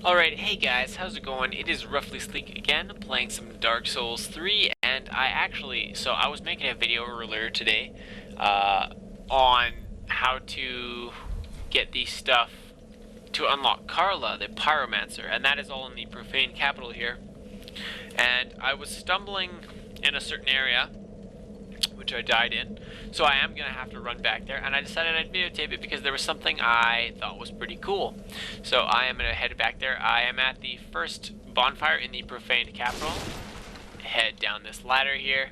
Alright, hey guys, how's it going? It is Roughly Sleek again, playing some Dark Souls 3, and I was making a video earlier today, on how to get the stuff to unlock Carla, the Pyromancer, and that is all in the Profaned capital here. And I was stumbling in a certain area, which I died in, so I am going to have to run back there, and I decided I'd videotape it because there was something I thought was pretty cool. So I am going to head back there. I am at the first bonfire in the Profaned capital. Head down this ladder here,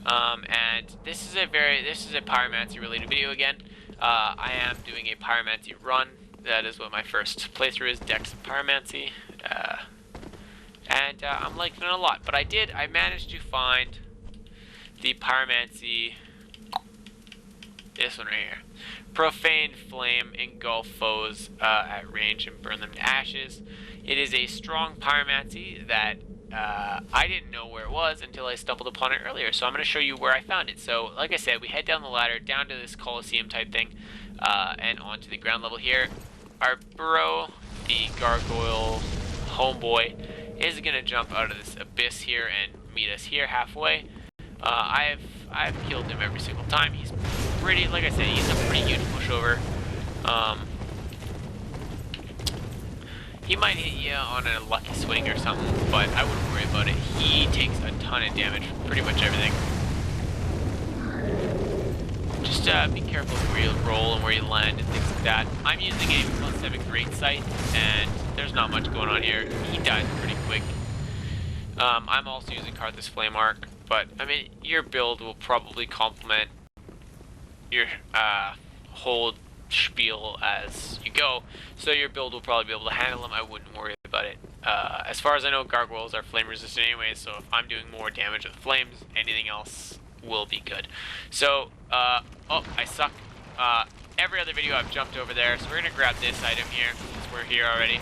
and this is a pyromancy related video again. I am doing a pyromancy run. That is what my first playthrough is, Dex Pyromancy, and I'm liking it a lot. But I managed to find the pyromancy, this one right here. Profaned flame, engulf foes at range and burn them to ashes. It is a strong pyromancy that I didn't know where it was until I stumbled upon it earlier. So I'm going to show you where I found it. So like I said, we head down the ladder, down to this Coliseum type thing, and onto the ground level here. Our bro, the gargoyle homeboy, is going to jump out of this abyss here and meet us here halfway. I've killed him every single time. He's pretty, like I said, he's a pretty huge pushover. He might hit you on a lucky swing or something, but I wouldn't worry about it. He takes a ton of damage from pretty much everything. Just be careful where you roll and where you land and things like that. I'm using a +7 great sight, and there's not much going on here. He dies pretty quick. I'm also using Karthus Flame Arc, but I mean, your build will probably complement your whole spiel as you go, so your build will probably be able to handle them. I wouldn't worry about it. As far as I know, gargoyles are flame resistant anyway, so if I'm doing more damage with flames, anything else will be good. So, oh, I suck. Every other video I've jumped over there, so we're gonna grab this item here, since we're here already.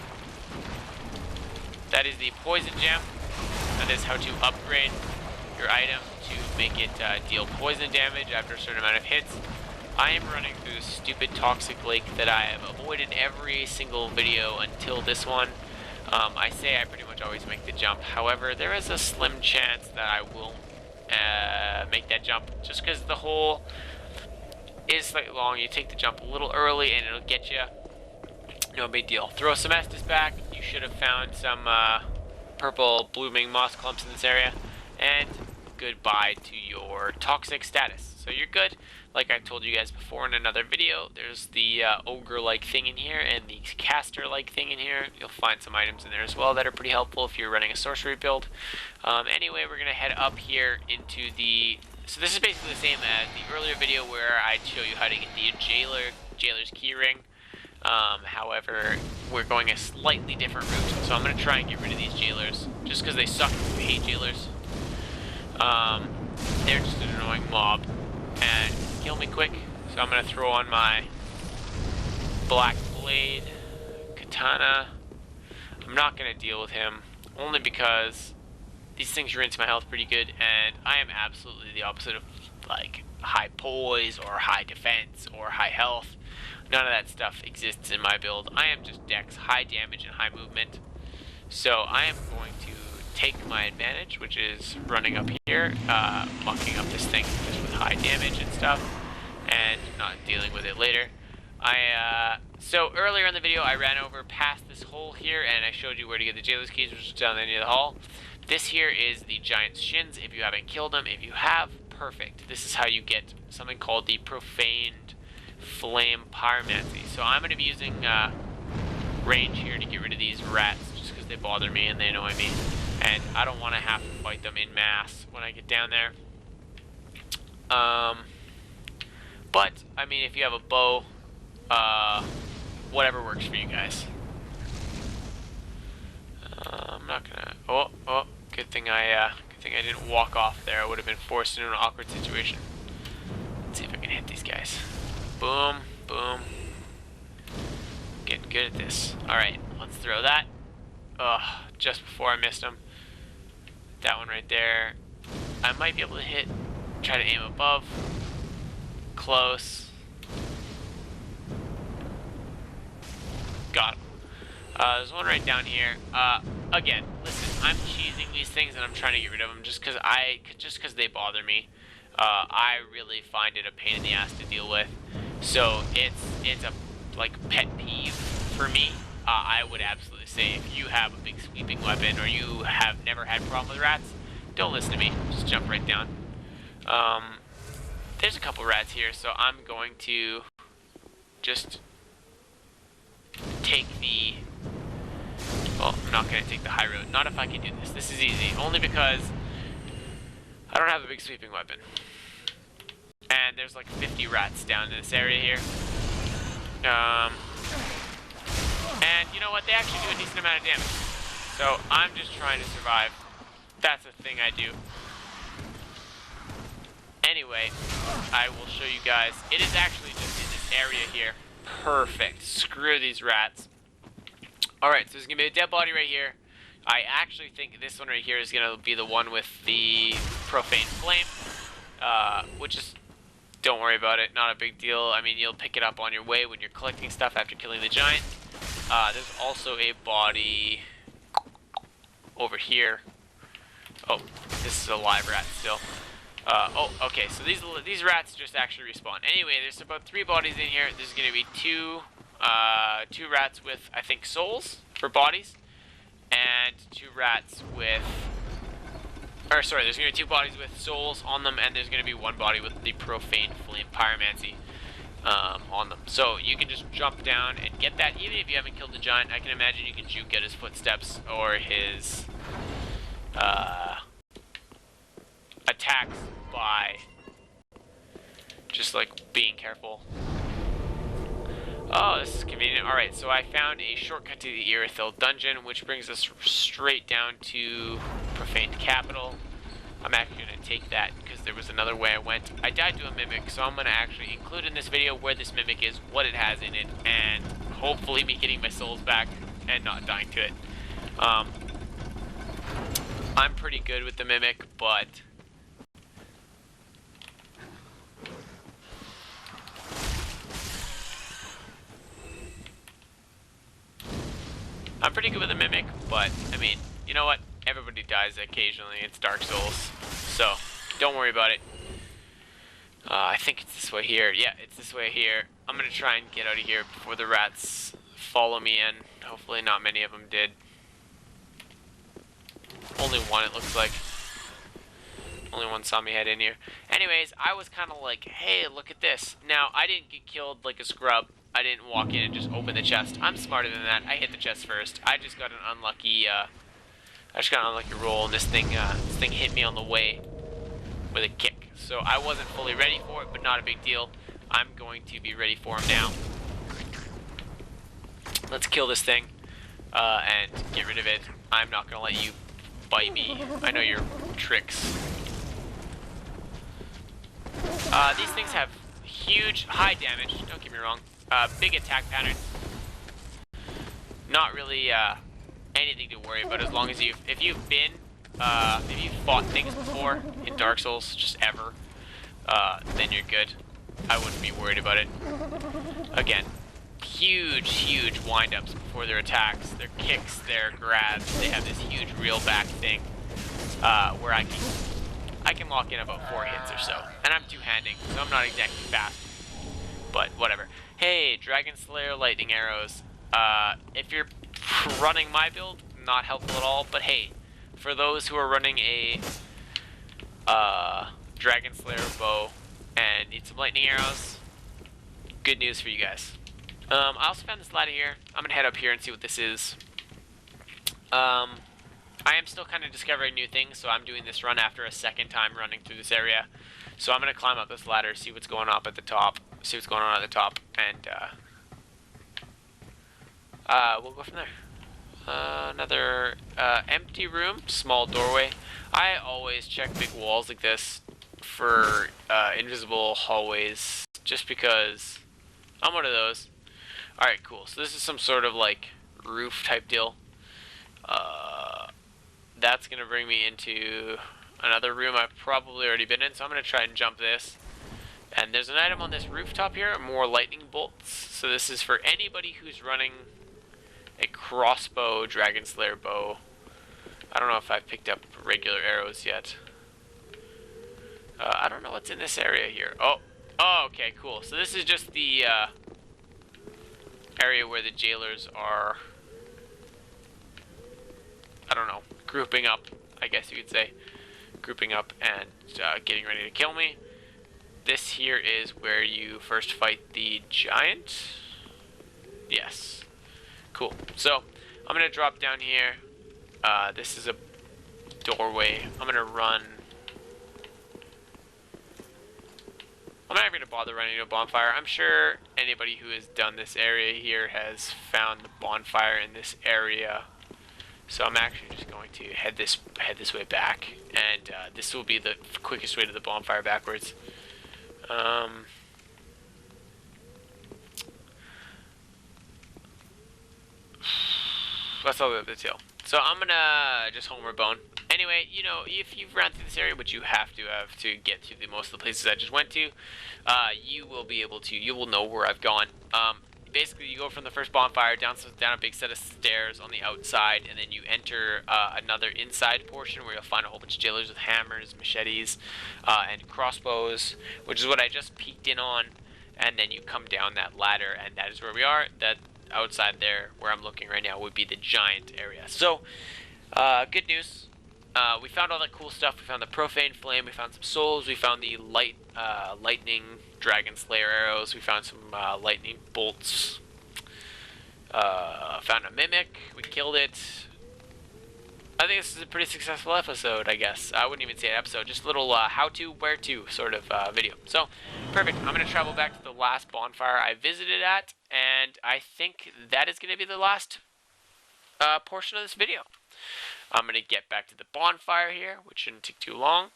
That is the poison gem. That is how to upgrade your item to make it deal poison damage after a certain amount of hits. I am running through this stupid toxic lake that I have avoided every single video until this one. I say I pretty much always make the jump. However, there is a slim chance that I will make that jump, just because the hole is slightly long. You take the jump a little early and it'll get you. No big deal. Throw some Estus back. You should have found some purple blooming moss clumps in this area, and goodbye to your toxic status. So you're good. Like I told you guys before in another video, there's the ogre-like thing in here and the caster-like thing in here. You'll find some items in there as well that are pretty helpful if you're running a sorcery build. Anyway, we're gonna head up here into the. So this is basically the same as the earlier video where I'd show you how to get the jailer's keyring. However, we're going a slightly different route, so I'm going to try and get rid of these jailers, just because they suck. I hate jailers. They're just an annoying mob, and kill me quick, so I'm going to throw on my black blade, katana. I'm not going to deal with him, only because these things rinse my health pretty good, and I am absolutely the opposite of, like, high poise, or high defense, or high health. None of that stuff exists in my build. I am just Dex, high damage and high movement. So I am going to take my advantage, which is running up here, mucking up this thing just with high damage and stuff, and not dealing with it later. So earlier in the video, I ran over past this hole here, and I showed you where to get the jailer's keys, which is down the end of the hall. This here is the giant's shins. If you haven't killed them, if you have, perfect. This is how you get something called the Profaned flame pyromancy. So I'm going to be using range here to get rid of these rats, just because they bother me and they annoy me, and I don't want to have to fight them in mass when I get down there. But I mean, if you have a bow, whatever works for you guys. I'm not gonna. Oh, good thing I didn't walk off there. I would have been forced into an awkward situation. Let's see if I can hit these guys. Boom, boom. Getting good at this. Alright, let's throw that. Ugh, just before I missed him. That one right there. I might be able to hit. Try to aim above. Close. Got him. There's one right down here. Again, listen, I'm cheesing these things and I'm trying to get rid of them just because they bother me. I really find it a pain in the ass to deal with. So it's a pet peeve for me. I would absolutely say if you have a big sweeping weapon or you have never had a problem with rats, don't listen to me. Just jump right down. There's a couple rats here, so I'm going to just take the... Well, I'm not going to take the high road. Not if I can do this. This is easy. Only because I don't have a big sweeping weapon. And there's like 50 rats down in this area here. And you know what? They actually do a decent amount of damage. So I'm just trying to survive. That's a thing I do. Anyway, I will show you guys. It is actually just in this area here. Perfect. Screw these rats. Alright, so there's going to be a dead body right here. I actually think this one right here is going to be the one with the Profaned Flame. Which is... Don't worry about it. Not a big deal. I mean, you'll pick it up on your way when you're collecting stuff after killing the giant. There's also a body over here. Oh, this is a live rat still. Oh, okay, so these rats just actually respawn. Anyway, there's about 3 bodies in here. There's going to be two rats with, I think, souls for bodies. And 2 rats with... Or, sorry, there's going to be 2 bodies with souls on them, and there's going to be 1 body with the Profaned Flame Pyromancy on them. So you can just jump down and get that, even if you haven't killed the giant. I can imagine you can juke at his footsteps or his attacks by just like being careful. Oh, this is convenient. Alright, so I found a shortcut to the Irithil dungeon, which brings us straight down to Profaned Capital. I'm actually going to take that because there was another way I went. I died to a mimic, so I'm going to actually include in this video where this mimic is, what it has in it, and hopefully be getting my souls back and not dying to it. I'm pretty good with the mimic, but... I mean, you know what? Everybody dies occasionally. It's Dark Souls. So, don't worry about it. I think it's this way here. Yeah, it's this way here. I'm going to try and get out of here before the rats follow me in. Hopefully not many of them did. Only one, it looks like. Only one saw me head in here. Anyways, I was kind of like, hey, look at this. Now, I didn't get killed like a scrub. I didn't walk in and just open the chest. I'm smarter than that. I hit the chest first. I just got an unlucky, roll, and this thing hit me on the way with a kick. So I wasn't fully ready for it, but not a big deal. I'm going to be ready for him now. Let's kill this thing, and get rid of it. I'm not gonna let you bite me. I know your tricks. These things have huge, high damage. Don't get me wrong. Big attack pattern. Not really anything to worry about as long as if you've fought things before in Dark Souls, just ever, then you're good. I wouldn't be worried about it. Again, huge wind-ups before their attacks, their kicks, their grabs. They have this huge reel back thing where I can lock in about 4 hits or so, and I'm two-handing, so I'm not exactly fast. But whatever. Hey, Dragon Slayer lightning arrows. If you're running my build, not helpful at all. But hey, for those who are running a Dragon Slayer bow and need some lightning arrows, good news for you guys. I also found this ladder here. I'm gonna head up here and see what this is. I am still kind of discovering new things, so I'm doing this run after a second time running through this area. So I'm gonna climb up this ladder, see what's going on at the top. And we'll go from there. Another empty room, small doorway. I always check big walls like this for invisible hallways, just because I'm one of those. Alright, cool. So this is some sort of like roof type deal. That's gonna bring me into another room I've probably already been in, so I'm gonna try and jump this. And there's an item on this rooftop here, more lightning bolts. So this is for anybody who's running a crossbow, dragon slayer bow. I don't know if I've picked up regular arrows yet. I don't know what's in this area here. Oh, okay, cool. So this is just the area where the jailers are, I don't know, grouping up, I guess you could say. Grouping up and getting ready to kill me. This here is where you first fight the giant. Yes. Cool. So, I'm going to drop down here. This is a doorway. I'm going to run. I'm not even going to bother running to a bonfire. I'm sure anybody who has done this area here has found the bonfire in this area. So I'm actually just going to head this way back, and this will be the quickest way to the bonfire backwards. That's all the detail. So I'm gonna just homer bone. Anyway, you know, if you've ran through this area, which you have to get to most of the places I just went to, you will know where I've gone. Basically, you go from the first bonfire down a big set of stairs on the outside, and then you enter another inside portion where you'll find a whole bunch of jailers with hammers, machetes, and crossbows, which is what I just peeked in on. And then you come down that ladder, and that is where we are. That outside there, where I'm looking right now, would be the giant area. So, good news. We found all that cool stuff. We found the Profaned flame. We found some souls. We found the lightning dragon slayer arrows. We found some lightning bolts. Found a mimic. We killed it. I think this is a pretty successful episode, I guess. I wouldn't even say an episode, just a little how-to, where-to sort of video. So, perfect. I'm going to travel back to the last bonfire I visited at, and I think that is going to be the last portion of this video. I'm going to get back to the bonfire here, which shouldn't take too long,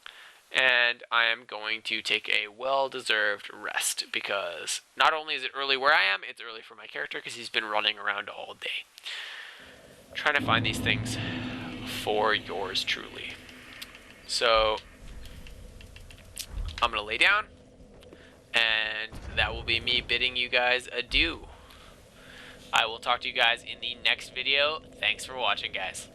and I am going to take a well-deserved rest, because not only is it early where I am, it's early for my character, because he's been running around all day. Trying to find these things for yours truly. So, I'm going to lay down, and that will be me bidding you guys adieu. I will talk to you guys in the next video. Thanks for watching, guys.